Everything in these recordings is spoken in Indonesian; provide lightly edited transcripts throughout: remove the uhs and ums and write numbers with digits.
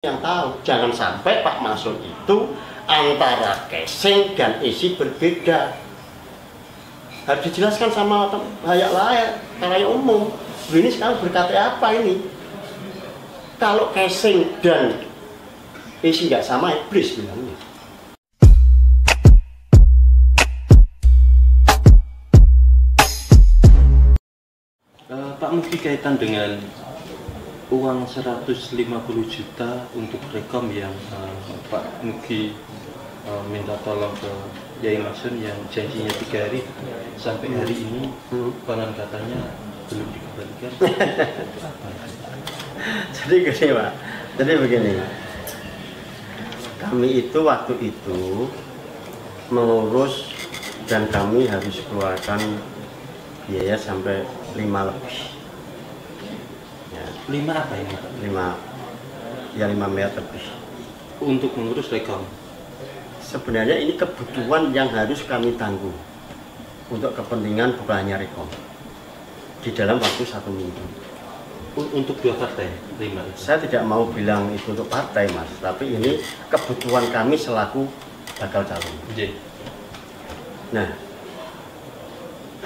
yang tahu. Jangan sampai Pak Masud itu antara casing dan isi berbeda. Harus dijelaskan sama halayak umum. Ini sekarang berkata apa ini? Kalau casing dan isi nggak sama, iblis bilangnya. Pak Mugi, kaitan dengan uang 150 juta untuk rekom yang Pak Mugi minta tolong ke Yai Masun yang janjinya 3 hari sampai hari ini konon katanya belum dikembalikan. Jadi gini Pak, jadi begini, kami itu waktu itu mengurus dan kami harus keluarkan biaya sampai 5 lebih. 5 apa ini Pak? 5 miliar lebih Untuk mengurus rekom. Sebenarnya ini kebutuhan yang harus kami tanggung untuk kepentingan bukan hanya rekom di dalam waktu 1 minggu. Untuk 2 partai 5. Saya tidak mau bilang itu untuk partai Mas, tapi ini kebutuhan kami selaku bakal calon. Nah,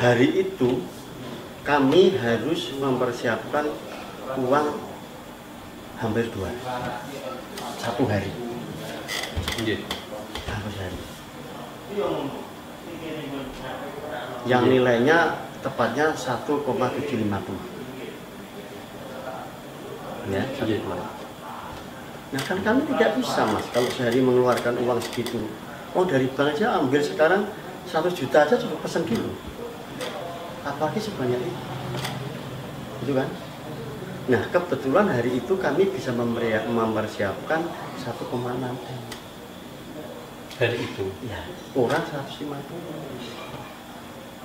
hari itu kami harus mempersiapkan uang hampir 1 hari. Hampir hari. Yang nilainya tepatnya 1,750. Ya, nah kan kami tidak bisa Mas kalau sehari mengeluarkan uang segitu. Oh, dari bank aja ambil sekarang 100 juta aja cukup pesen dulu. Apalagi sebanyak itu. Gitu kan? Nah, kebetulan hari itu kami bisa mempersiapkan 1,6 M. Hari itu? Ya, kurang 150.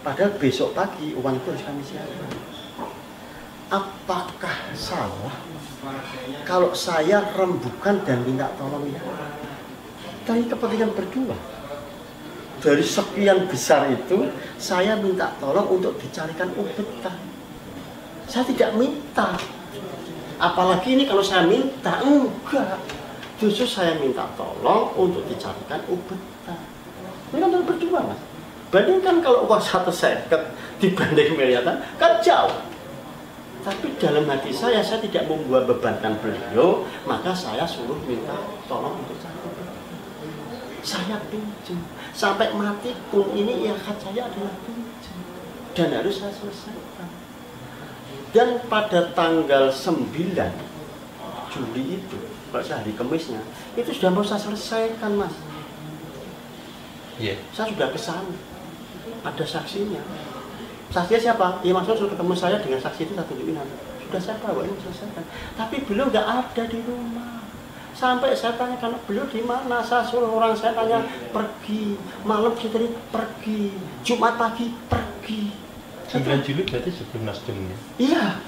Padahal besok pagi uang itu harus kami siapkan. Apakah salah kalau saya rembukan dan minta tolong ya? Dari kepentingan berdua. Dari sekian besar itu, saya minta tolong untuk dicarikan ubetan. Saya tidak minta. Apalagi ini kalau saya minta, enggak. Justru saya minta tolong untuk dicarikan ubetan. Ini kan berdua Mas. Bandingkan kalau uang 150 dibanding miliaran, kan jauh. Tapi dalam hati saya tidak membuat bebankan beliau, maka saya suruh minta tolong untuk cari ubetan. Saya pinjam. Sampai mati pun ini ikhlas saya adalah pinjam. Dan harus saya selesaikan. Dan pada tanggal 9 Juli itu, kalau hari Kemisnya, itu sudah mau saya selesaikan Mas. Saya sudah kesana, ada saksinya. Saksinya siapa? Ya maksudnya sudah ketemu saya dengan saksi itu, saya tunjukin. Sudah saya bawa ini selesaikan. Tapi beliau nggak ada di rumah. Sampai saya tanyakan beliau di mana, saya suruh orang saya tanya pergi, malam kita pergi, Jumat pagi pergi. 9 Juli berarti sebelum Nasdemnya? Iya.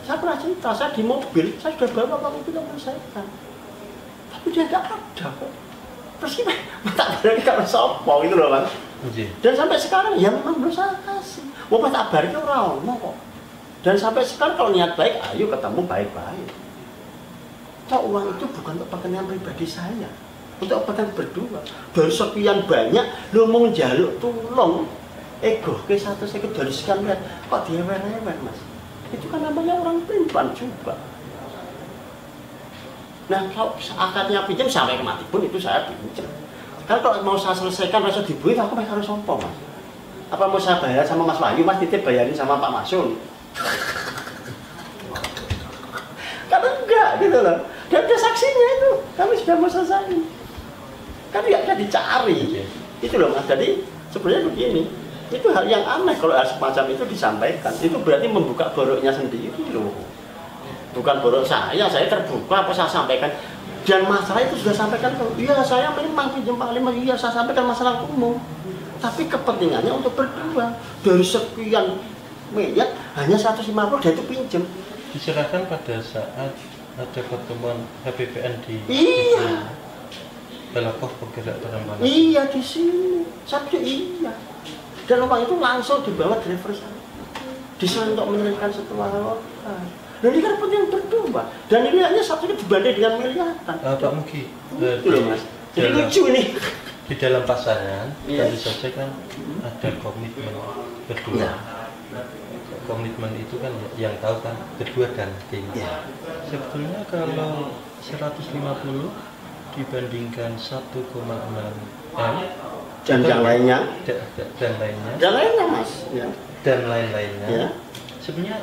Saya pernah cerita, saya di mobil, saya sudah bawa Pak Mugi menyelesaikan. Tapi dia nggak ada kok. Terus gimana? Tak berani kalau sopo gitu loh Mas. Dan sampai sekarang ya memang belum saya kasih. Mau tak barangnya orang mau kok. Dan sampai sekarang kalau niat baik, ayo ketemu baik-baik. Kok uang itu bukan untuk kepentingan pribadi saya, untuk kepentingan berdua. Dari sekian banyak, lu mau njaluk tolong, ego ke 1 sekit dari sekian lihat, kok diewer-ewer Mas. Itu kan namanya orang pelimpan juga. Nah, kalau akadnya pinjam sampai mati pun itu saya pinjam. Karena kalau mau saya selesaikan rasa dibuih, aku harus sombong Mas. Apa mau saya bayar sama Mas Wahyu, Mas titip bayarin sama Pak Masun? Kan enggak gitu loh. Dan ada saksinya itu, kami sudah mau selesai. Kan tidak bisa dicari. Itu loh Mas. Jadi sebenarnya begini, itu hal yang aneh kalau hal semacam itu disampaikan. Itu berarti membuka boroknya sendiri loh. Bukan borok saya terbuka apa saya sampaikan. Dan masalah itu sudah sampaikan, iya saya memang pinjam Pak Lima, iya saya sampaikan masalah umum. Tapi kepentingannya untuk berdua. Dari sekian miliar hanya 150 dan itu pinjam. Diserahkan pada saat ada pertemuan HPPN di Balakoh bergerak terang. Iya di sini, Sabtu iya. Dan uang itu langsung dibawa driver saya. Disuruh untuk menyelesaikan setelah lokal. Dan ini kan penting berdua. Dan ini hanya satunya dibanding dengan miliaran. Pak Mugi, Itu loh Mas. Jadi lucu ini. Di dalam pasangan, Iya. tentu saja kan ada komitmen berdua. Iya. Komitmen itu kan yang tahu kan berdua dan tim. Iya. Sebetulnya kalau 150 dibandingkan 1,6 M Dan yang lainnya. dan lainnya Dan lainnya Mas. Ya. dan lain-lainnya. Ya. Sebenarnya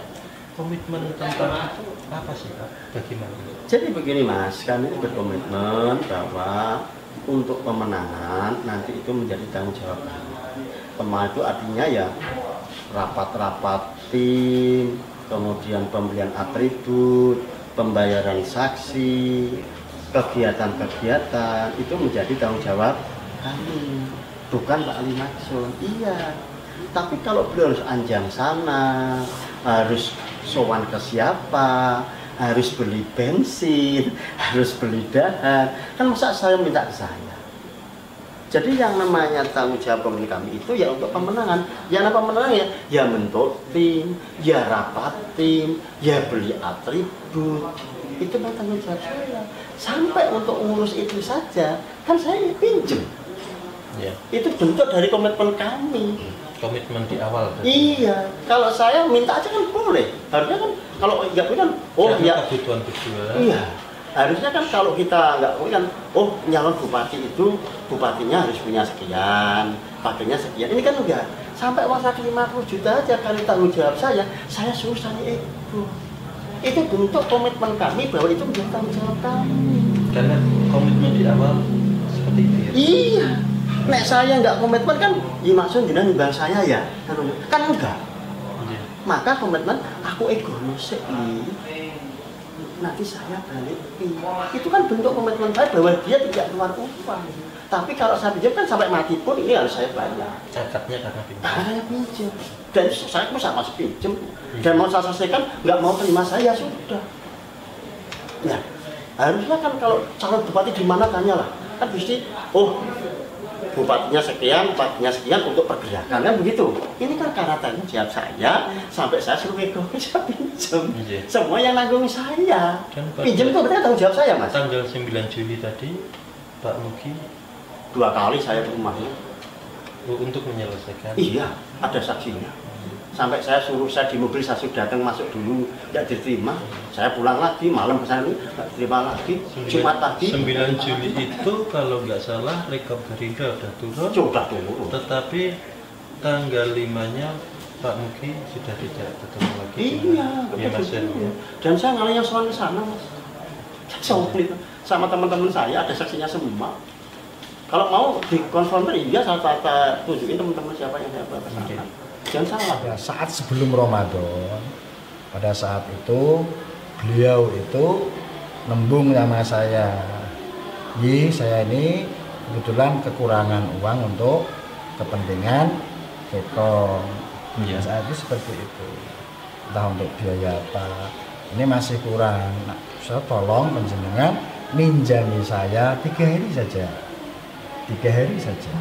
komitmen tentang itu apa sih Pak? Bagaimana? Jadi begini Mas, kami ini berkomitmen bahwa untuk pemenangan nanti itu menjadi tanggung jawab kami. Pemenang itu artinya ya rapat-rapat tim, kemudian pembelian atribut, pembayaran saksi, kegiatan-kegiatan itu menjadi tanggung jawab kami, bukan Pak Ali Maksum. Iya. Tapi kalau beliau harus anjang sana, harus sowan ke siapa, harus beli bensin, harus beli dahan, kan masa saya minta ke saya. Jadi yang namanya tanggung jawab pemilik kami itu ya untuk pemenangan. Yang apa pemenangan ya bentuk tim, ya rapat tim, ya beli atribut. Itu tanggung jawab saya. Sampai untuk ngurus itu saja, kan saya pinjam. Ya. Itu bentuk dari komitmen kami. Komitmen di awal. Iya, kalau saya minta aja kan boleh. Harusnya kan kalau nggak punya kan, oh karena ya kebutuhan berdua. iya. Harusnya kan kalau kita nggak punya kan, oh nyalon bupati itu bupatinya harus punya sekian, pakainya sekian. Ini kan enggak. Sampai masa 50 juta aja kali tanggung jawab saya suruh saya itu. Itu bentuk komitmen kami bahwa itu menjadi tanggung jawab kami. Karena komitmen di awal seperti itu ya. Iya. Nek saya nggak komitmen kan, ya maksud jenengan nimbang saya ya, kan enggak. Iya. Maka komitmen aku egois sih, nanti saya balik. Itu kan bentuk komitmen saya bahwa dia tidak keluar uang. Tapi kalau saya pinjam kan sampai mati pun ini harus saya bayar. Cakapnya karena pinjam. Karena pinjam. Dan saya pun sama masih pinjam. Dan mau saya selesaikan nggak mau terima saya sudah. Nah, harusnya kan kalau calon bupati di mana tanyalah. Kan pasti, oh bupatinya sekian untuk pergerakan kan begitu. Ini kan karena tanggung jawab saya sampai saya suruh saya pinjam. Iya. Semua yang nanggung saya. Dan Pinjam itu berarti tanggung jawab saya Mas. Tanggal 9 Juli tadi Pak Mugi 2 kali saya ke rumahnya. untuk menyelesaikan. Iya, ada saksinya. Sampai saya suruh saya di mobil, saya sudah datang masuk dulu, tidak diterima. Saya pulang lagi, malam ke sana, tidak diterima lagi. Jumat pagi. 9 Juli itu kalau nggak salah rekap Gerindra udah turun. Sudah turun. Tetapi tanggal 5-nya Pak Mugi sudah tidak ketemu lagi. Iya, ya, Mas betul. Dan saya ngalihnya soal ke sana, Mas. Saya sama teman-teman saya, ada saksinya semua. Kalau mau dikonfirmasi, iya saya tunjukin teman-teman siapa yang saya bawa ke sana. Jangan salah. Pada saat sebelum Ramadan, pada saat itu beliau itu nembung sama saya, saya ini kebetulan kekurangan uang untuk kepentingan Rekom. Iya. Saat itu seperti itu, entah untuk biaya apa, ini masih kurang. Nah, saya tolong penjenengan minjami saya 3 hari saja, 3 hari saja.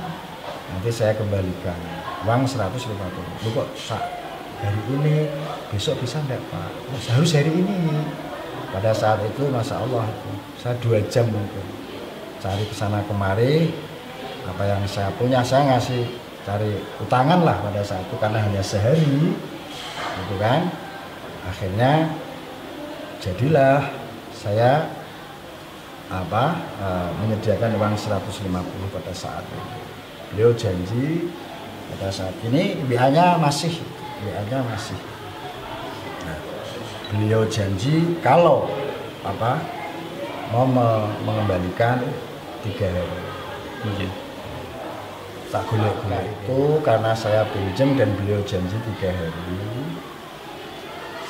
Nanti saya kembalikan uang 150. Lu kok hari ini, besok bisa enggak Pak? Harus hari ini. Pada saat itu Masya Allah saya 2 jam mungkin cari kesana kemari, apa yang saya punya saya ngasih, cari utangan lah pada saat itu karena hanya sehari gitu kan. Akhirnya jadilah saya menyediakan uang 150 pada saat itu. Beliau janji pada saat ini WA-nya masih. Nah, beliau janji kalau mau mengembalikan 3 hari. Iya. Tak golek-golek itu karena saya pinjam dan beliau janji 3 hari.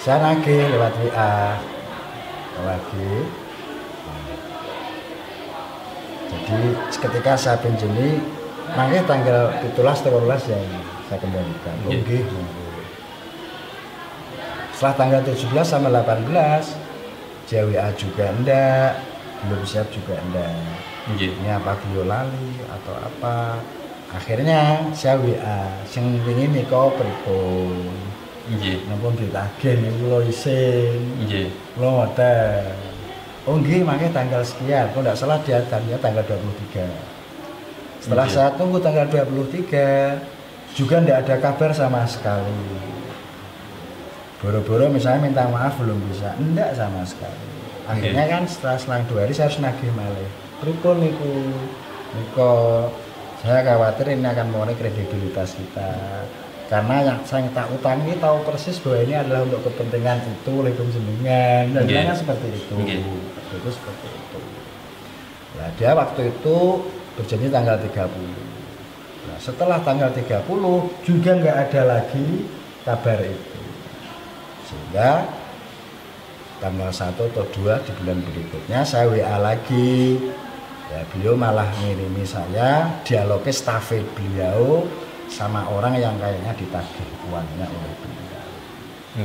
Saya nagih lewat WA lagi. Jadi ketika saya pinjami, makanya tanggal 17 yang saya kembalikan. Oke. Setelah tanggal 17 sama 18, dia WA juga enggak, belum siap juga enggak. Ini apa beliau lali atau apa? Akhirnya saya WA, sing wingi nika pripun? Nggih. Napa ditagih niku kula isin. Nggih. Kula ngoten. Oh nggih, makanya tanggal sekian. Kalau tidak salah dia tanggal 23. Setelah saya tunggu tanggal 23, juga tidak ada kabar sama sekali. Boro-boro misalnya minta maaf belum bisa, enggak sama sekali. Akhirnya kan setelah selang 2 hari saya harus nagih malih. Pripun niku? Niko, saya khawatir ini akan mengurangi kredibilitas kita. Karena yang saya tak utangi tahu persis bahwa ini adalah untuk kepentingan itu oleh jenengan dan yeah. Seperti itu. Itu seperti itu. Nah, dia waktu itu berjanji tanggal 30. Nah, setelah tanggal 30 juga nggak ada lagi kabar itu. Sehingga tanggal 1 atau 2 di bulan berikutnya saya WA lagi. Ya, beliau malah ngirimi saya dialognya stafet beliau sama orang yang kayaknya ditagih uangnya oleh beliau.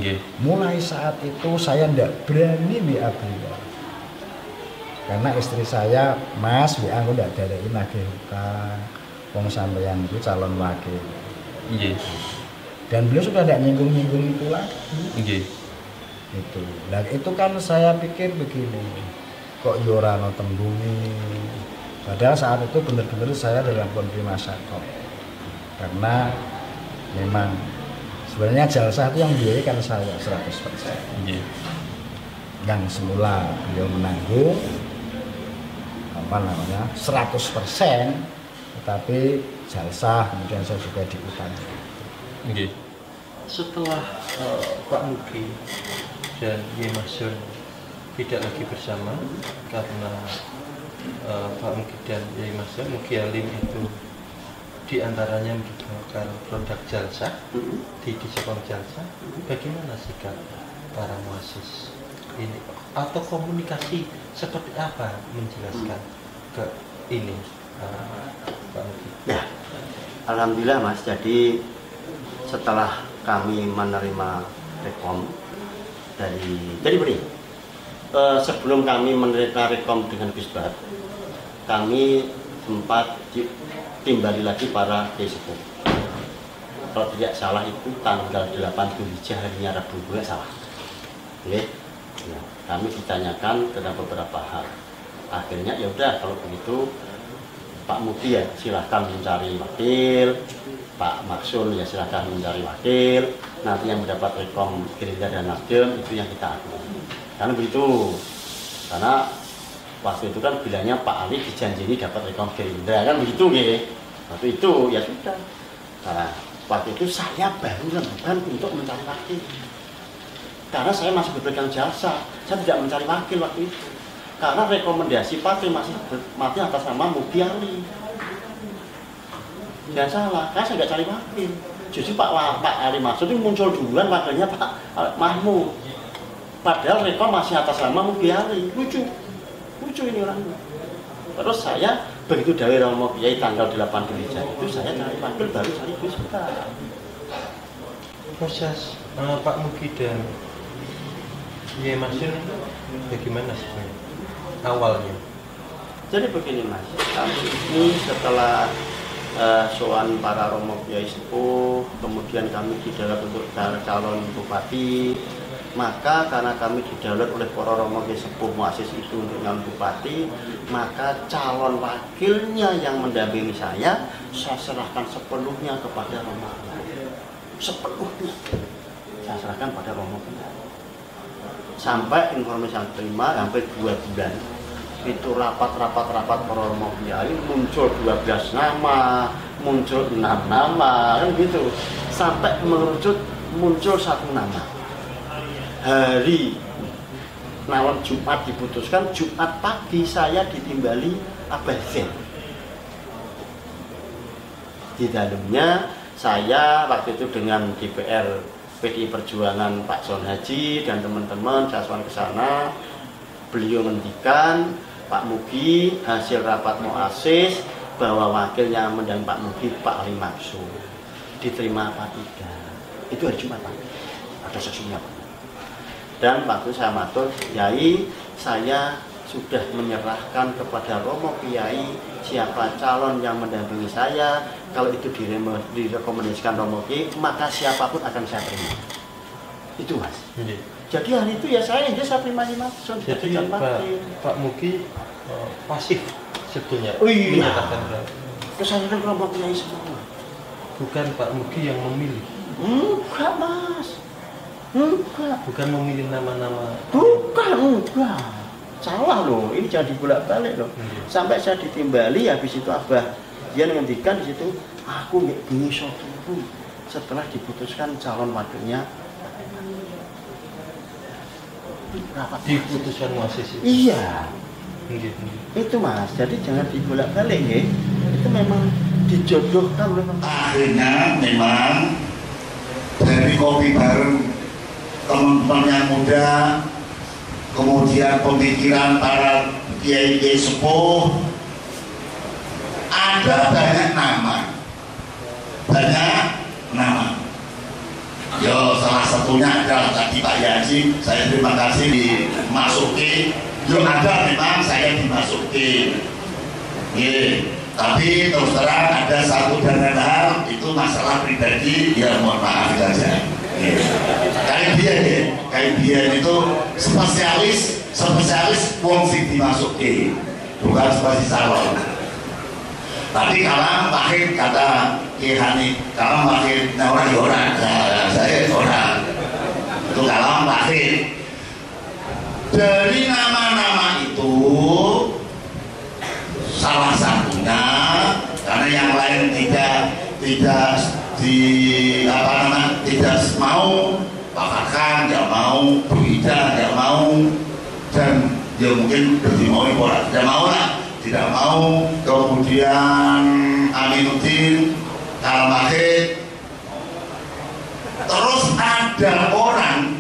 Okay. Mulai saat itu saya tidak berani WA beliau. Karena istri saya, Mas, WA aku tidak ada nagih hutang. Wong sampeyan itu calon wakil. Okay. Dan beliau sudah tidak nyinggung-nyinggung itu lagi. Okay. Itu. Nah, itu kan saya pikir begini. Kok ora ono tembungi. Padahal saat itu benar-benar saya dalam kondisi masyarakat. Karena memang sebenarnya jalsah itu yang biayai kan saya 100%. Yeah. Yang semula beliau menanggung 100%, tetapi jalsah kemudian saya juga diutang. Okay. Setelah Pak Mugi dan Mas Sun tidak lagi bersama karena Pak Mugi dan Mas Sun, Mugi Alim itu diantaranya menggunakan produk jalsah di Jepang jalsah. Bagaimana sikap para muassis ini atau komunikasi seperti apa menjelaskan ke ini Pak Mugi? Ya, alhamdulillah Mas. Jadi setelah kami menerima rekom jadi begini, sebelum kami menerima rekom dengan Gus Bahat, kami sempat timbali lagi para sesepuh. Kalau tidak salah itu tanggal 8 Dzulhijjah harinya Rabu, tidak salah. Oke. Ya, kami ditanyakan tentang beberapa hal. Akhirnya ya udah kalau begitu Pak Mugi ya silahkan mencari wakil, Pak Maksun ya silahkan mencari wakil. Nanti yang mendapat rekom Gerindra dan Nasdem itu yang kita atur. Karena begitu. Karena waktu itu kan bilangnya Pak Ali dijanji dapat rekom Gerindra kan begitu gitu. Waktu itu ya sudah. Nah, waktu itu saya baru rembukan untuk mencari wakil. Karena saya masih berpegang jasa, saya tidak mencari wakil waktu itu. Karena rekomendasi partai masih atas nama Mugi Ali. Jangan salah, karena saya nggak cari wakil. Justru Pak Ali Maksud itu muncul duluan wakilnya Pak Mahmud. Padahal rekom masih atas nama Mugi Ali. Lucu ini orangnya. Terus saya begitu dari Romo Kiai tanggal 8 Dzulhijjah itu saya cari wakil baru cari Gus Bahat. Proses Pak Mugi dan Mas Sun bagaimana sebenarnya awalnya? Jadi begini Mas, kami ini setelah soal para Romo Kiai sepuh, kemudian kami didaulat untuk calon bupati. Maka karena kami didaulat oleh para Romo Kiai sepuh muassis itu untuk calon bupati, maka calon wakilnya yang mendampingi saya serahkan sepenuhnya kepada Romo Kiai. Sepenuhnya saya serahkan pada Romo Kiai. Sampai informasi yang terima hampir 2 bulan. Itu rapat para Romo Kiai muncul 12 nama, muncul 6 nama, kan gitu. Sampai mengerucut muncul 1 nama. Hari malam Jumat diputuskan, Jumat pagi saya ditimbali Abah Zain. Di dalamnya saya waktu itu dengan DPR PDI Perjuangan Pak Son Haji dan teman-teman jasuan ke sana. Beliau menghentikan Pak Mugi hasil rapat muassis bahwa wakilnya mendampingi Pak Mugi Pak Ali Maksud. Diterima apa tidak? Itu hari Jumat Pak. Ada saksinya Pak. Dan waktu saya matur, Yai, saya sudah menyerahkan kepada Romo Kiai siapa calon yang mendampingi saya. Kalau itu direkomendasikan Romo Kiai, maka siapapun akan saya terima. Itu Mas. Nggih. Jadi hari itu ya saya terima langsung. Jadi Pak Mugi pasif sebetulnya. Oh iya. Menyatakan kesadaran kelompok kiai semua. bukan Pak Mugi yang memilih. Enggak Mas. Enggak. Bukan memilih nama-nama. Enggak. Salah loh, ini jadi bolak-balik loh. Sampai saya ditimbali, habis itu Abah dia ngendikan di situ, aku nggak bisa turu setelah diputuskan calon wakilnya. Diputuskan muasis itu. Iya. Itu Mas, jadi jangan dibolak-balik ya. Itu memang dijodohkan oleh akhirnya memang dari kopi bareng teman-teman yang muda, kemudian pemikiran para kiai-kiai sepuh, ada banyak nama. Yo, salah satunya adalah tadi Pak Yaji, saya terima kasih dimasuki. Yo, ada memang saya dimasuki. Tapi terus terang ada satu dan lain hal itu masalah pribadi, ya mohon maaf saja. Kayak dia itu spesialis wong sing dimasuki, bukan spesialis calon. Tapi kalau mahir kata Kihani, kalau mahir orang, saya orang. Itu kalau mahir. Dari nama-nama itu salah satunya karena yang lain tidak mau Pak Farhan, tidak mau Bu Ida, tidak mau, dan ya mungkin tidak mau, kemudian Aminuddin, Al-Mahid. Terus ada orang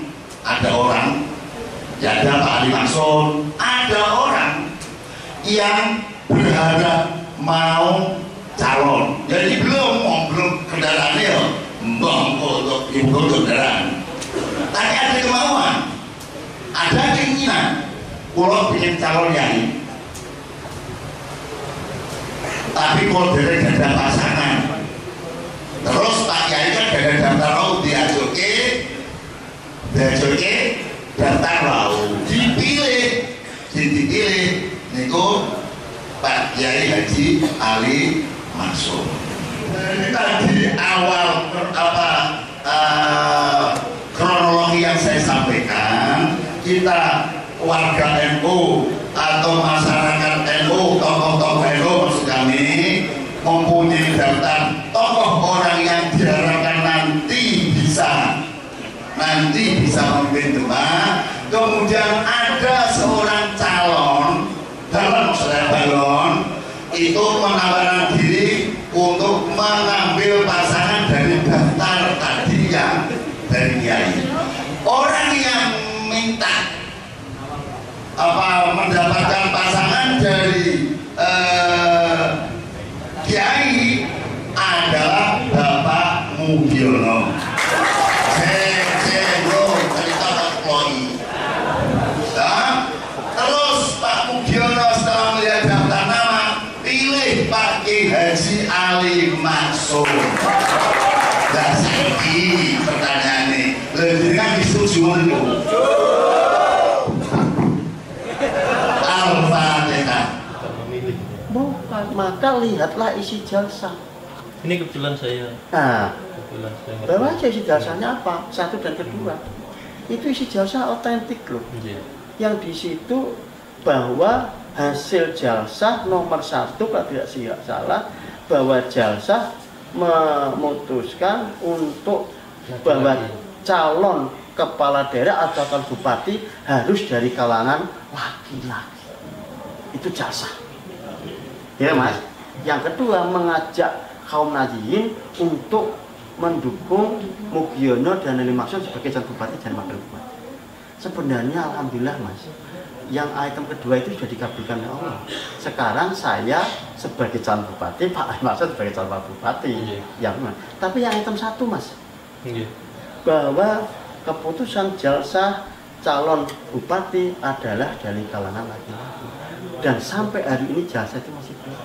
ya ada Pak Ali Maksun, ada orang yang berharap mau calon, jadi belum kendaraannya ya untuk ibu kendaraan, tapi ada kemauan, ada keinginan kalau bikin calon yai, tapi kalau dari ada pasangan, terus Pak Yai kan ada daftar mau diajuke daftar mau dipilih niku Pak Yai Haji Ali Maksun. Tadi awal kronologi yang saya sampaikan, kita warga NU atau masyarakat NU, tokoh-tokoh NU maksud kami mempunyai daftar tokoh orang yang diharapkan nanti bisa memimpin Demak. Kemudian ada seorang calon dalam balon itu menawarkan diri untuk mengambil pasangan dari daftar tadi yang dari Kiai. Orang yang minta mendapatkan pasangan dari Kiai adalah Bapak Mugiono. Terus Pak Mugiono setelah melihat daftar nama, pilih Pak Haji Ali Maksun. Dan saiki pertanyaannya, lebih kan disetujui itu. Al-Fatihah. Bukan, maka lihatlah isi jalsah. Ini kebetulan saya. Bawa aja isi jalsahnya apa? Satu dan kedua. Itu isi jalsah otentik loh. Yang di situ bahwa hasil jalsah nomor 1 kalau tidak salah, bahwa jalsah memutuskan untuk bahwa calon kepala daerah atau calon bupati harus dari kalangan laki-laki. Itu jalsah. Ya Mas. Yang kedua mengajak kaum nahdliyin untuk mendukung Mugiono dan Ali Maksun sebagai calon bupati dan wakil bupati. Sebenarnya alhamdulillah Mas, yang item kedua itu sudah dikabulkan oleh Allah. Sekarang saya sebagai calon bupati, Pak Ali Maksun sebagai calon wakil bupati. Yang mana? Tapi yang item 1 Mas, bahwa keputusan jalsah calon bupati adalah dari kalangan laki-laki. Dan sampai hari ini jalsah itu masih belum.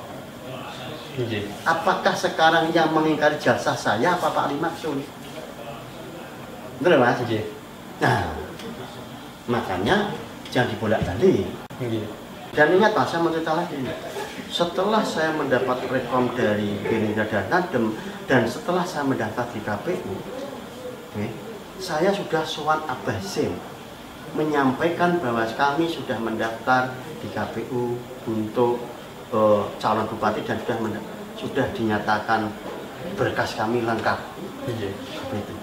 Apakah sekarang yang mengingkari jalsah saya apa Pak Ali Maksun? Betul Mas? Nah, makanya jangan dibolak-balik. Iya. Dan ingat Mas, saya mau cerita lagi. Setelah saya mendapat rekom dari Gerindra dan Nasdem, dan setelah saya mendaftar di KPU, saya sudah sowan Abah Sim menyampaikan bahwa kami sudah mendaftar di KPU untuk calon bupati dan sudah dinyatakan berkas kami lengkap. Iya. Begitu.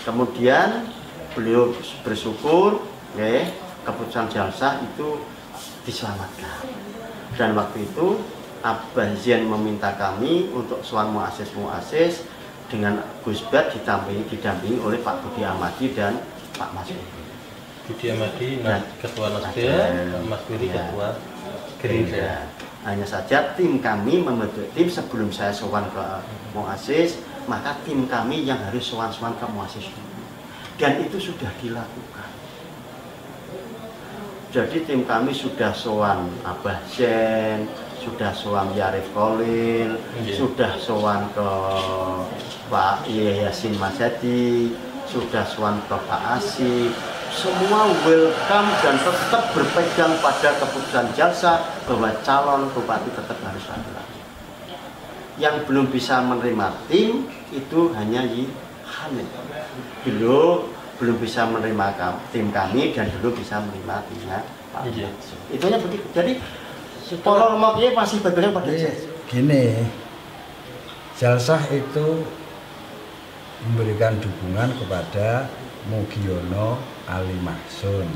Kemudian beliau bersyukur, keputusan jalsah itu diselamatkan. Dan waktu itu Abah Zain meminta kami untuk soal muasis dengan Gus Bad didampingi oleh Pak Budi Amadi dan Pak Mas Wiri. Budi Amadi ketua Nasdem, Mas Wiri ketua Gerindra. Hanya saja tim kami membentuk tim sebelum saya sowan ke muasis, maka tim kami yang harus sowan-sowan ke muasis dulu. Dan itu sudah dilakukan. Jadi tim kami sudah sowan Abah Zain, sudah sowan Yarif Kolil, sudah sowan ke Pak Yasin Masyadi, sudah sowan ke Pak Asif. Semua welcome dan tetap berpegang pada keputusan jalsah bahwa calon bupati tetap harus laki-laki. Yang belum bisa menerima tim itu hanya Hamid. Belum bisa menerima tim kami dan belum bisa menerima timnya Pak. Iya. Itu hanya begitu. Jadi kalau makanya masih berpegang pada gini, jalsah itu memberikan dukungan kepada Mugiono Ali Mahsun.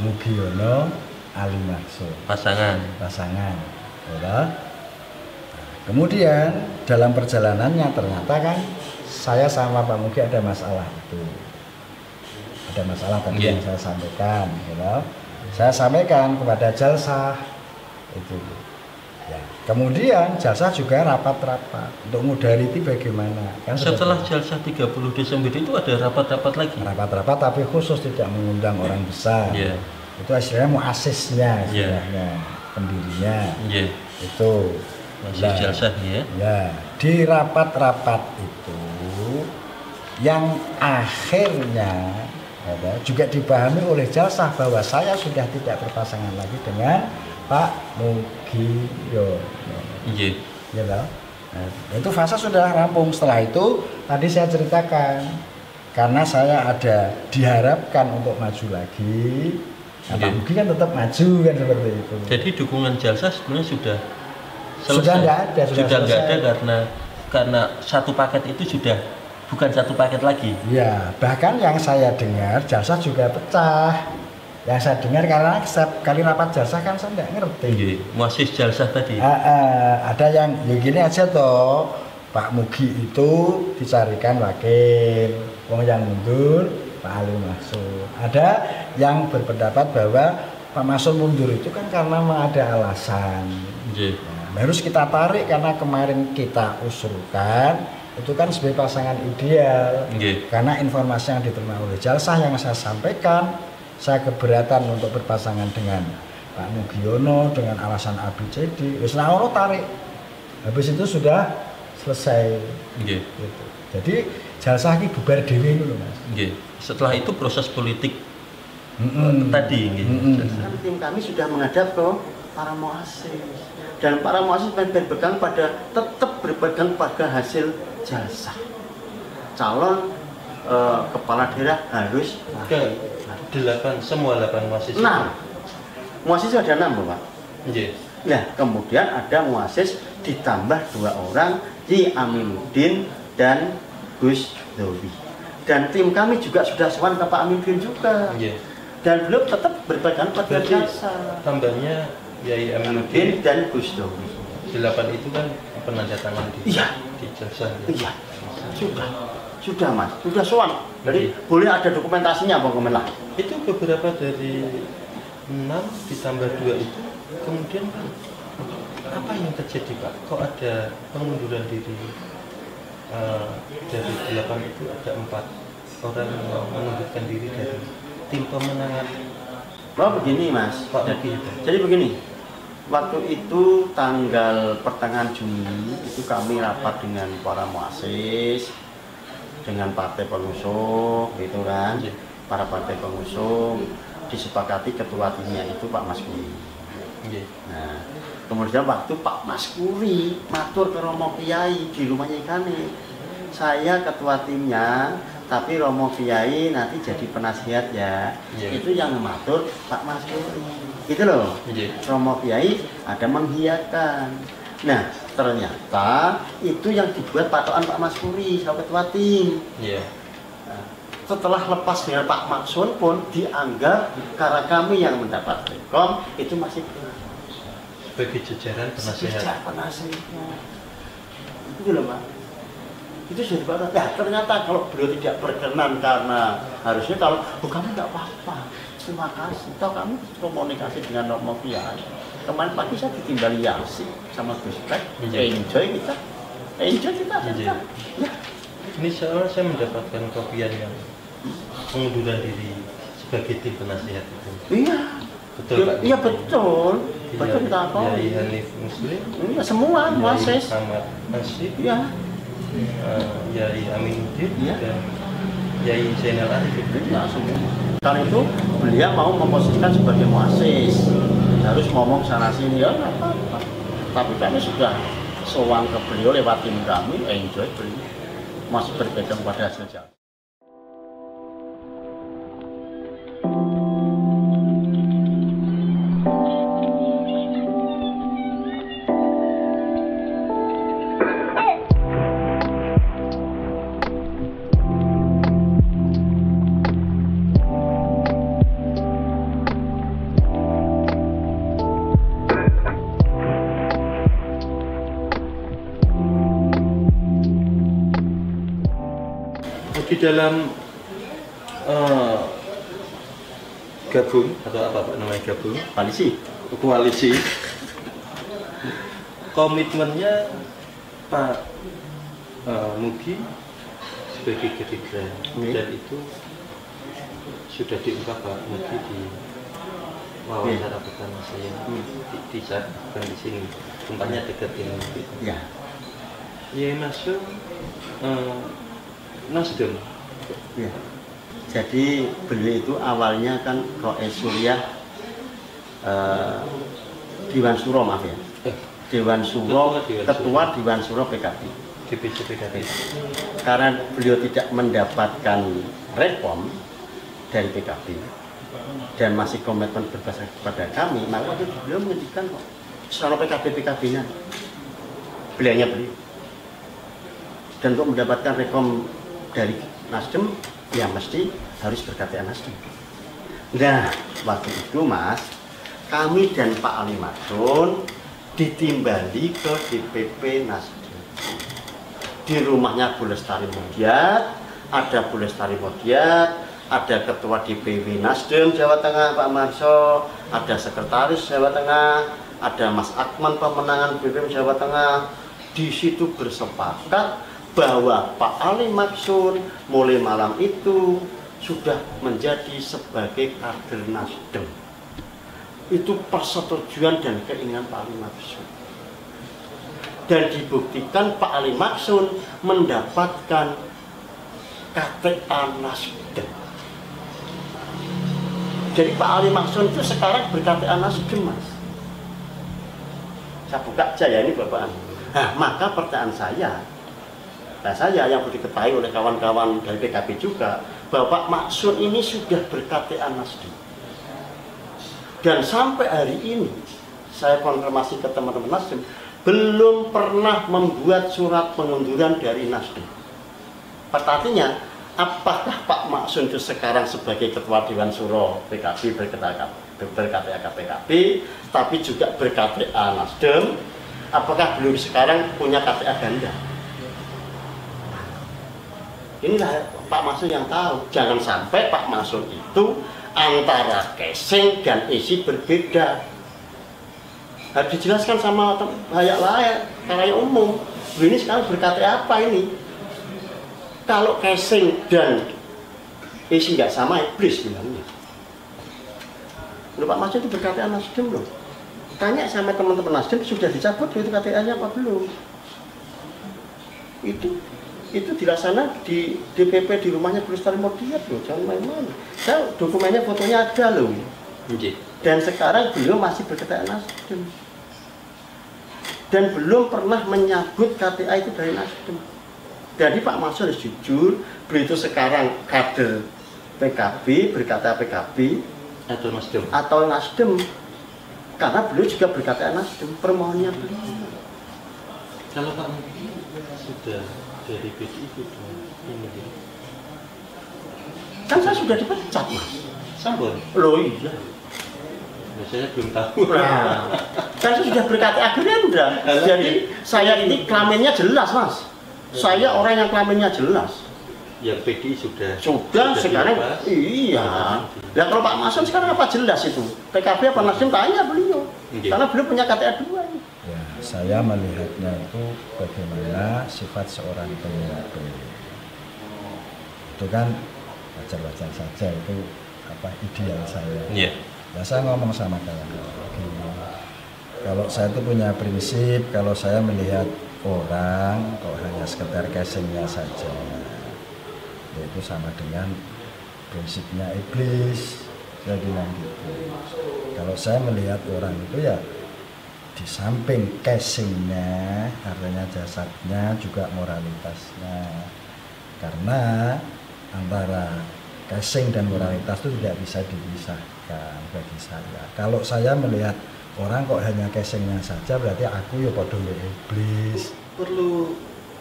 Mugiono Ali Mahsun. Pasangan. Ya. Kemudian dalam perjalanannya ternyata kan saya sama Pak Mugi ada masalah itu. Ada masalah tadi yang saya sampaikan, Saya sampaikan kepada jalsah itu. Ya. Kemudian jalsah juga rapat-rapat untuk mudariti bagaimana. Kan setelah jalsah 30 Desember itu ada rapat-rapat lagi. Rapat-rapat tapi khusus tidak mengundang orang besar. Yeah. Itu istilahnya muasisnya, pendirinya. Yeah. Itu masih jalsah ya. Ya, di rapat-rapat itu yang akhirnya juga dipahami oleh jalsah bahwa saya sudah tidak berpasangan lagi dengan Pak Mugiono. Iya. Ya, nah, itu fase sudah rampung. Setelah itu tadi saya ceritakan karena saya ada diharapkan untuk maju lagi. Nah, Pak Mugi kan tetap maju kan seperti itu. Jadi dukungan jalsah sebenarnya sudah selesai. Sudah nggak ada, sudah nggak ada karena satu paket itu sudah bukan satu paket lagi. Ya, bahkan yang saya dengar jalsah juga pecah. Yang saya dengar karena setiap kali rapat jalsah kan saya nggak ngerti. Iya, muasis jalsah tadi. Ada yang ya gini aja toh, Pak Mugi itu dicarikan wakil, yang mundur Pak Ali Mahsun. Ada yang berpendapat bahwa Pak Mahsun mundur itu kan karena ada alasan. Iya. Nah, harus kita tarik karena kemarin kita usulkan itu kan sebagai pasangan ideal. Karena informasi yang diterima oleh jalsah yang saya sampaikan, saya keberatan untuk berpasangan dengan Pak Mugiono dengan alasan ABCD. Wis nah ono tarik. Habis itu sudah selesai. Gitu. Jadi jalsah ini bubar dhewe ngono, Mas. Setelah itu proses politik tadi tim kami sudah menghadap ke para muasis. Dan para muasis tetap berpegang pada hasil jalsah. Calon kepala daerah harus semua 8 muasis. Muasis ada 6, Bapak. Iya. Ya, kemudian ada muasis ditambah 2 orang, Ji Aminuddin dan Gus Dowi. Dan tim kami juga sudah sowan ke Pak Aminuddin juga. Iya. Dan beliau tetap berpegang pada jalsah. Tambahnya Yai Aminuddin dan Gus Dowi. 8 itu kan penanda tangan di jalsah. Iya. Sudah Mas, sudah sowan. Jadi boleh ada dokumentasinya Bang Kemenlah. Itu beberapa dari 6 ditambah 2 itu kemudian apa yang terjadi Pak? Kok ada pengunduran diri dari 8 itu ada 4 orang yang mengundurkan diri dari tim pemenangan. Begini Mas, Pak Mugi. Jadi begini. Waktu itu tanggal pertengahan Juni itu kami rapat dengan para muasis. dengan partai pengusung gitu kan. Iya. Para partai pengusung disepakati ketua timnya itu Pak Mas Kuri. Iya. Nah, kemudian waktu Pak Mas Kuri matur ke Romo Kiai di rumahnya Ikane, saya ketua timnya, tapi Romo Kiai nanti jadi penasihat ya. Yeah. Itu yang matur Pak Mas Kuri. Gitu loh. Yeah. Romo Kiai ada menghiakan. Nah, ternyata itu yang dibuat patokan Pak Mas Kuri, kalau ketua tim. Iya. Nah, setelah lepas dengan Pak Maksun pun dianggap karena kami yang mendapat rekom itu masih Sebagai jajaran penasehat. Penasehatnya. Itu loh Pak. Itu sudah dibatas. Nah, ternyata kalau beliau tidak berkenan karena harusnya kalau kamu nggak apa-apa, terima kasih. Tahu kami komunikasi dengan Romo Kiai. Kemarin pagi saya ditimbali Yasi sama Gus Pek. Enjoy kita. Ya. Ini soalnya saya mendapatkan kopian yang pengunduran diri sebagai tim penasihat itu. Iya. Betul Pak? Iya betul. Betul kita tahu. Yai Hanif Muslim. Iya semua Muasis. Ahmad Nasib. Iya. Yai Aminuddin Iya. dan Yai Zainal Arifin. Iya semua. Karena itu beliau mau memposisikan sebagai muasis, harus ngomong sana sini ya nggak apa-apa. Tapi kami sudah sowan ke beliau lewat tim kami, enjoy beliau masih berpegang pada hasil jalan. Di dalam gabung atau apa Pak namanya gabung koalisi komitmennya Pak Mugi sebagai gerindra dan itu sudah diungkap Pak Mugi di wawancara pertama saya di saat bukan di sini tempatnya dekat ini Ya. ya masuk Nasdem. Ya. Jadi beliau itu awalnya kan Rois Suriah Dewan Suro maaf ya. Dewan Suro, ketua Dewan Suro PKB. DPC PKB. Karena beliau tidak mendapatkan rekom dari PKB dan masih komitmen berbasis kepada kami, maka waktu itu beliau menghentikan kok soal PKB-PKB-nya beliaunya beliau. Dan untuk mendapatkan rekom dari Nasdem, ya mesti harus berKTA Nasdem. Nah, waktu itu Mas, kami dan Pak Ali Maksun ditimbali ke DPP Nasdem. Di rumahnya Bu Lestari Modiat, ada Bu Lestari Modiat, ada Ketua DPW Nasdem Jawa Tengah Pak Marso, ada Sekretaris Jawa Tengah, ada Mas Akman Pemenangan BPM Jawa Tengah. Di situ bersepakat bahwa Pak Ali Maksun mulai malam itu sudah menjadi sebagai kader Nasdem. Itu persetujuan dan keinginan Pak Ali Maksun. Dan dibuktikan Pak Ali Maksun mendapatkan KTA Nasdem. Jadi Pak Ali Maksun itu sekarang ber-KTA Nasdem, Mas. Saya buka aja ya ini Bapak. Nah, maka pertanyaan saya yang perlu diketahui oleh kawan-kawan dari PKB juga, bahwa Pak Maksun ini sudah ber-KTA Nasdem. Dan sampai hari ini, saya konfirmasi ke teman-teman Nasdem, belum pernah membuat surat pengunduran dari Nasdem. Artinya, apakah Pak Maksun itu sekarang sebagai Ketua Dewan Suro PKB ber-KTA PKB, tapi juga ber-KTA Nasdem, apakah belum sekarang punya KTA ganda? Inilah Pak Maksun yang tahu. Jangan sampai Pak Maksun itu antara casing dan isi berbeda. Harus dijelaskan sama layak umum. Ini sekarang ber-KTA apa ini? Kalau casing dan isi nggak sama, iblis bilangnya. Loh, Pak Maksun itu ber-KTA Nasdem loh. Tanya sama teman-teman Nasdem, sudah dicabut itu KTA-nya apa belum? Itu itu dilaksanakan di DPP di rumahnya Gus Tarimodia loh, jangan main-main. Saya dokumennya, fotonya ada loh. Dan sekarang beliau masih berketek Nasdem. Dan belum pernah menyabut KTA itu dari Nasdem. Jadi Pak Mansur harus jujur, beliau itu sekarang kader PKB, berkata PKB atau Nasdem. Karena beliau juga berkata Nasdem, permohonannya beliau. Kalau Pak Muki sudah dari PDI sudah ini ya? Kan saya sudah dipecat, Mas. Sambon? Loh iya. Saya belum tahu. Nah, kan saya sudah berkata Gerindra. Jadi saya ini kelaminnya jelas, Mas. Saya orang yang kelaminnya jelas. Yang PDI sudah sekarang dibahas. Iya. Ya kalau Pak Mason sekarang apa jelas itu? PKB apa Nasdem, tanya beliau. Karena beliau punya KTA 2. Ya, saya melihatnya itu bagaimana sifat seorang pemimpin. Itu kan wajar-wajar saja, itu apa ideal saya. Yeah. Ya saya ngomong sama kawan-kawan. Kalau saya itu punya prinsip, kalau saya melihat orang kok hanya sekedar casingnya saja, yaitu sama dengan prinsipnya iblis. Saya bilang gitu. Kalau saya melihat orang itu ya di samping casingnya, hartanya, jasadnya, juga moralitasnya. Karena antara casing dan moralitas itu tidak bisa dipisahkan bagi saya. Kalau saya melihat orang kok hanya casingnya saja, berarti aku ya podo iblis. Perlu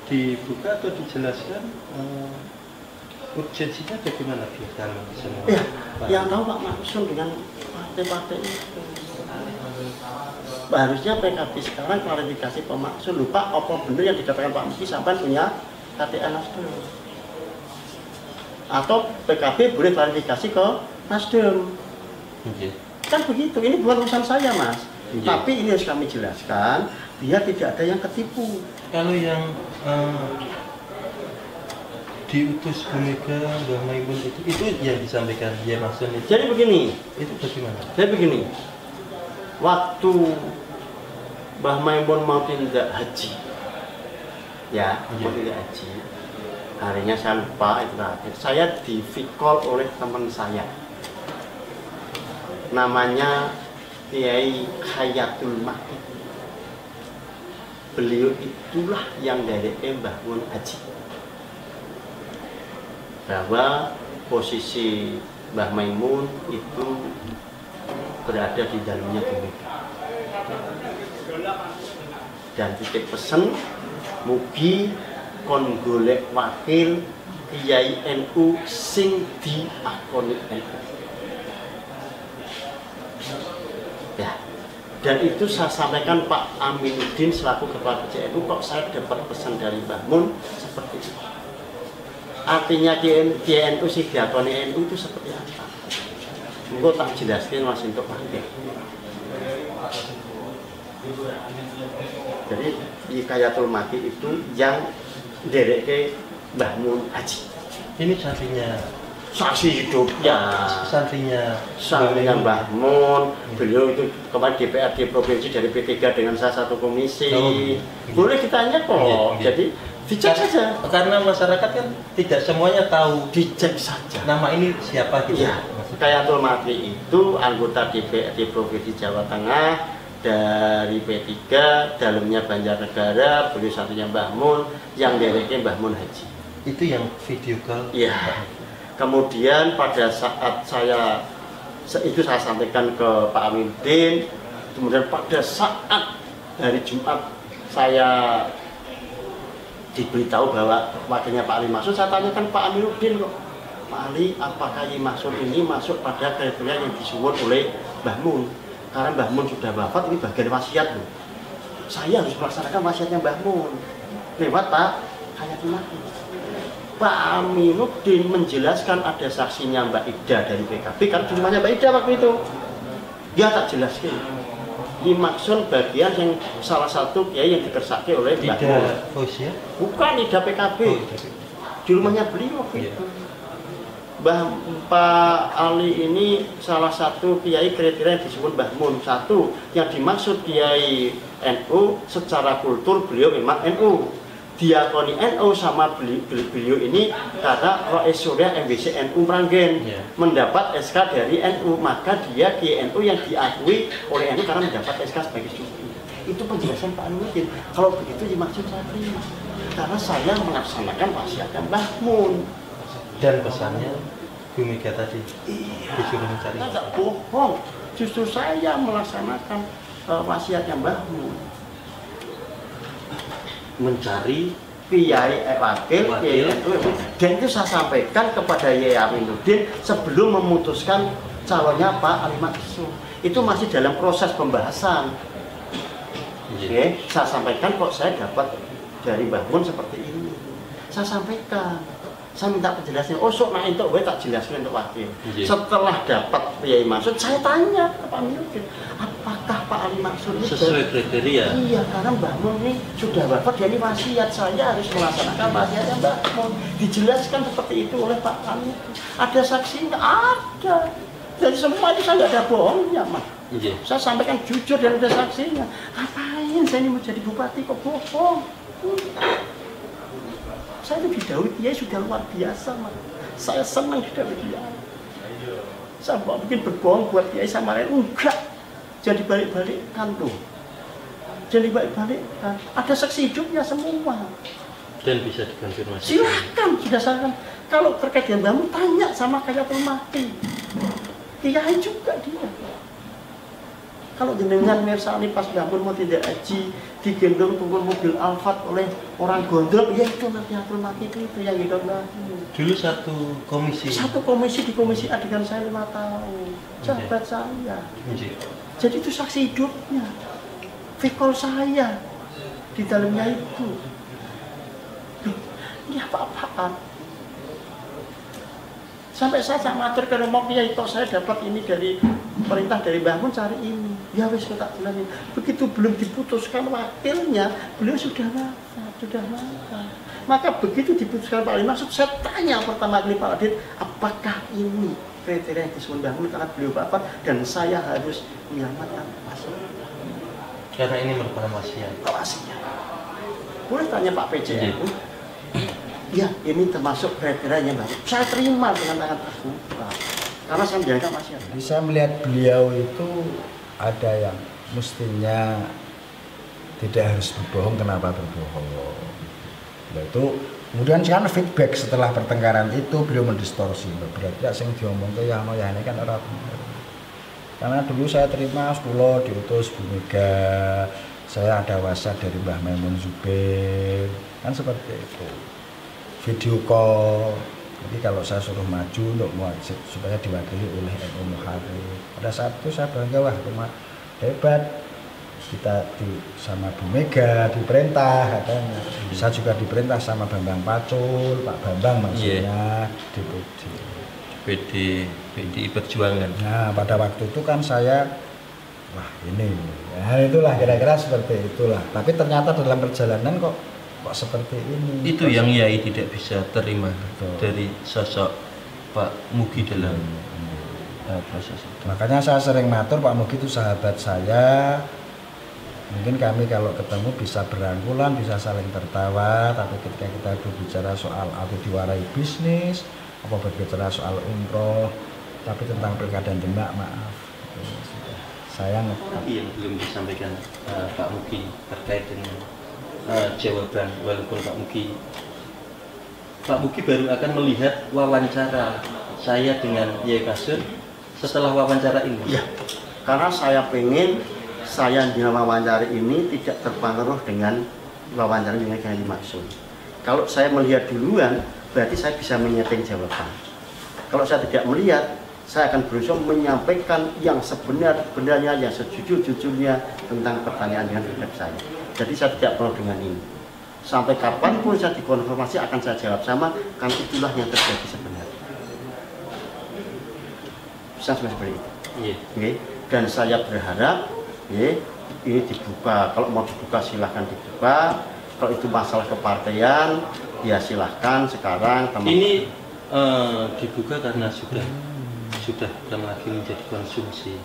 dibuka atau dijelaskan urgensinya bagaimana kita semua? Ya, yang tahu Pak Maksum dengan partai-partai itu. Harusnya PKB sekarang klarifikasi Pak Maksum, lupa apa benar yang dikatakan Pak Muki sampai punya KTA Nasdem. Atau PKB boleh klarifikasi ke Nasdem. Kan begitu, ini bukan urusan saya, Mas. Tapi ini harus kami jelaskan, biar tidak ada yang ketipu. Kalau yang diutus Bu Mega, Mbak Maimun itu yang disampaikan ya maksudnya. Jadi begini. Itu bagaimana? Jadi begini. Waktu Mbah Maimun mau tindak haji, ya, mau tindak haji. Harinya saya lupa itu terakhir. Saya di-call oleh teman saya. Namanya Kiai Hayatul Mahdi. Beliau itulah yang dari Mbah Mun haji. Bahwa posisi Mbah Maimun itu berada di dalamnya Bu Mega. Dan titip pesen, mugi kon golek wakil Kiai NU sing diakoni NU. Ya. Dan itu saya sampaikan Pak Aminuddin selaku Kepala PJNU, kok saya dapat pesan dari Mbah Mun seperti itu. Artinya Kiai NU sing diakoni NU itu seperti apa? Mungkin tak jelaskan Mas untuk pakai. Jadi Hikayatul Mahdi itu yang dereke Mbah Mun haji. Ini santrinya, saksi hidupnya, santrinya Mbah Mun. Beliau itu kemarin DPRD provinsi dari P3 dengan saya satu komisi. Boleh ditanya kok. Jadi dicek saja. Karena masyarakat kan tidak semuanya tahu. Dicek saja. Nama ini siapa gitu. Ya, Hikayatul Mahdi itu anggota DPRD provinsi Jawa Tengah dari P3, dalamnya Banjarnegara, beliau satunya Mbah Mun, yang dereke Mbah Mun haji. Itu yang video call? Iya. Kemudian pada saat saya sampaikan ke Pak Aminuddin, kemudian pada saat hari Jumat saya diberitahu bahwa wakilnya Pak Ali masuk, saya tanyakan Pak Aminuddin kok, Pak Ali, apakah Yi Maksum ini masuk pada kriteria yang disuwun oleh Mbah Mun? Karena Mbah Mun sudah wafat, ini bagian wasiat loh. Saya harus melaksanakan wasiatnya Mbah Mun lewat Pak Hayatul Mahdi. Pak Aminuddin menjelaskan ada saksinya Mbak Ida dari PKB, kan di rumahnya Mbak Ida waktu itu. Dia tak jelaskan. Yi Maksum bagian yang salah satu kiai yang dikersaki oleh Mbah Mun. Bukan Ida PKB. Di rumahnya beliau waktu itu. Pak Ali ini salah satu kiai kriteria yang disebut Mbah Mun. Satu, yang dimaksud kiai NU secara kultur beliau memang NU. diakoni NU sama beliau ini karena Rois Surya MBC NU Meranggen mendapat SK dari NU, maka dia Kiai NU yang diakui oleh NU karena mendapat SK sebagai sufi. Itu penjelasan Pak Nurdin. Kalau begitu dimaksud saya terima karena saya melaksanakan wasiatnya Mbah Mun. Dan pesannya Bu Mega tadi disuruh mencari. Tidak bohong, justru saya melaksanakan wasiatnya Mbah Mun. Mencari Kiai Wakil, dan itu saya sampaikan kepada Yai Aminuddin sebelum memutuskan calonnya Pak Ali Maksum. Itu masih dalam proses pembahasan. Oke, saya sampaikan kok saya dapat dari Mbah Mun seperti ini. Saya sampaikan, saya minta penjelasan. Oh, sok nah itu gue tak jelaskan untuk wakil. Setelah dapat Yai Maksud, saya tanya ke Pak Aminuddin, apakah Pak Ali Maksud ini sesuai kriteria? Iya, karena Mbah Mun ini sudah wafat, jadi wasiat saya harus melaksanakan wasiatnya Mbah Mun. Dijelaskan seperti itu oleh Pak Ali. Ada saksinya? Ada. Jadi semua itu saya nggak ada bohongnya, Mas. Saya sampaikan jujur dan ada saksinya. Ngapain saya ini mau jadi bupati kok bohong? Saya itu didahului Kiai sudah luar biasa, Mas. Saya senang didahului Kiai. Saya nggak mungkin berbohong buat Kiai sama lain, enggak. Jadi balik-balikkan tuh. Jadi balik-balikkan. Ada saksi hidupnya semua. Dan bisa dikonfirmasi. Silakan, sudah saran. Kalau terkait dengan Mbah Mun, tanya sama Khayatul Mahdi. Kiai juga dia. Kalau jenengan mirsani pas Mbah Mun mau tidak haji, digendong turun mobil Alphard oleh orang gondrong, ya itu nanti Khayatul Mahdi itu yang gendong Mbah Mun. Dulu satu komisi di komisi A dengan saya 5 tahun. Sahabat saya. Jadi itu saksi hidupnya. Fikol saya di dalamnya itu. Ini apa-apaan? Sampai saya matur ke rumah Kiai, kok saya dapat ini dari perintah dari Mbah Mun cari ini. Ya wis tak jelasin. Begitu belum diputuskan wakilnya, beliau sudah wafat. Maka begitu diputuskan Pak Ali Maksud, saya tanya pertama kali Pak Adit, apakah ini kriteria yang disebut Mbah Mun karena beliau wafat dan saya harus menyelamatkan wasiat. Karena ini merupakan wasiat. Boleh tanya Pak PJ itu? Ya, ini termasuk kriteria Mbah Mun. Saya terima dengan tangan terbuka. Karena saya menjalankan wasiat. Jadi saya melihat beliau itu ada yang mestinya tidak harus berbohong, kenapa berbohong? Itu kemudian kan feedback setelah pertengkaran itu beliau mendistorsi. Berarti yang diomong ke yang ini kan orang benar. Karena dulu saya terima 10 diutus Bu Mega, saya ada wasiat dari Mbah Maimun Zubair, kan seperti itu. Video call, jadi kalau saya suruh maju untuk mewajib supaya diwakili oleh NU Muharrir. Pada saat itu saya bangga, wah rumah hebat, kita sama Bu Mega diperintah katanya. Saya juga diperintah sama Bambang Pacul, Pak Bambang maksudnya, PDI Perjuangan. Nah pada waktu itu kan saya, wah ini, ya itulah kira-kira seperti itulah. Tapi ternyata dalam perjalanan kok seperti ini. Itu yang Yai tidak bisa terima. Betul. Dari sosok Pak Mugi dalam proses itu. Makanya saya sering matur, Pak Mugi itu sahabat saya. Mungkin kami kalau ketemu bisa berangkulan, bisa saling tertawa. Tapi ketika kita berbicara soal atau diwarai bisnis, apa berbicara soal umroh, tapi tentang pilkada Demak, maaf. Saya yang belum disampaikan Pak Mugi terkait dengan jawaban, walaupun Pak Mugi baru akan melihat wawancara saya dengan Yai Kasur setelah wawancara ini. Ya, karena saya pengen saya di wawancara ini tidak terpengaruh dengan wawancara dengan Kiai Maksum. Kalau saya melihat duluan, berarti saya bisa menyeting jawaban. Kalau saya tidak melihat, saya akan berusaha menyampaikan yang sebenarnya, yang sejujur-jujurnya tentang pertanyaan yang terhadap saya. Jadi saya tidak perlu dengan ini. Sampai kapanpun saya dikonfirmasi akan saya jawab sama, karena itulah yang terjadi sebenarnya. Bisa seperti itu. Okay. Dan saya berharap ini dibuka. Kalau mau dibuka silahkan dibuka. Kalau itu masalah kepartaian, ya silahkan sekarang. Ini dibuka karena sudah bukan lagi menjadi konsumsi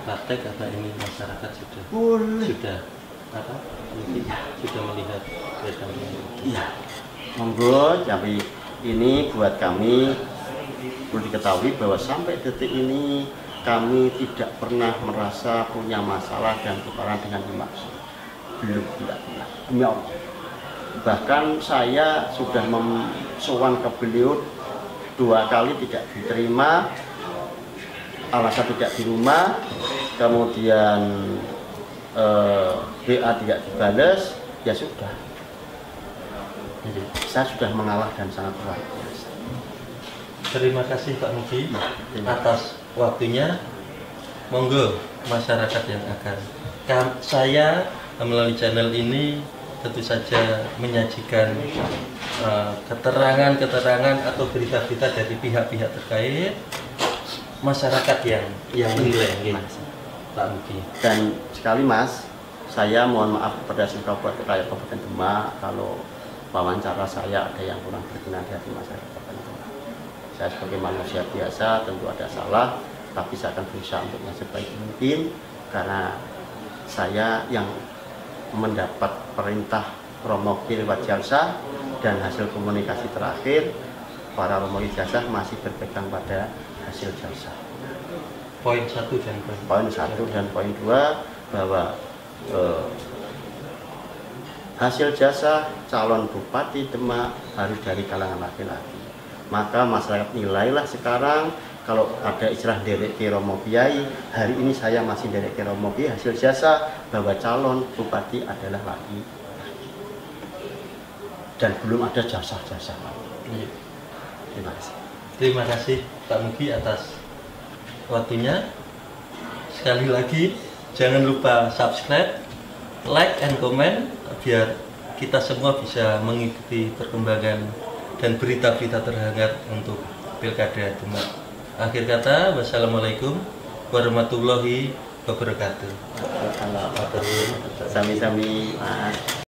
partai, karena ini masyarakat sudah apa mungkin sudah melihat rekamnya? Iya, monggo. Tapi ini buat kami perlu diketahui bahwa sampai detik ini kami tidak pernah merasa punya masalah dan tukaran dengan dimaksud. Belum, tidak pernah. Demi Allah. Bahkan saya sudah sowan ke beliau 2 kali tidak diterima, alasan tidak di rumah, kemudian WA tidak dibalas, ya sudah. Jadi saya sudah mengalah dan sangat luar biasa. Terima kasih Pak Mugi atas waktunya. Monggo masyarakat yang akan saya melalui channel ini tentu saja menyajikan keterangan-keterangan atau berita-berita dari pihak-pihak terkait, masyarakat yang menilai Pak Mugi. Dan sekali Mas, saya mohon maaf kepada seluruh Kabupaten Demak kalau wawancara saya ada yang kurang berkenan di hati masyarakat Kabupaten Demak. Saya sebagai manusia biasa tentu ada salah, tapi saya akan berusaha untuk yang sebaik mungkin karena saya yang mendapat perintah Romo lewat jasa dan hasil komunikasi terakhir para Romo ijazah masih berpegang pada hasil jasa. Poin 1 dan poin 2 bahwa hasil jasa calon Bupati Demak harus dari kalangan laki-laki. Maka masyarakat nilailah sekarang kalau ada istilah derek ke Romo Kiai, hari ini saya masih derek ke Romo Kiai hasil jasa bahwa calon Bupati adalah laki. Dan belum ada jasa-jasa. Terima kasih. Terima kasih Pak Mugi atas waktunya. Sekali lagi jangan lupa subscribe, like, and comment biar kita semua bisa mengikuti perkembangan dan berita-berita terhangat untuk Pilkada Demak. Akhir kata, wassalamualaikum warahmatullahi wabarakatuh. Sami-sami, Mas.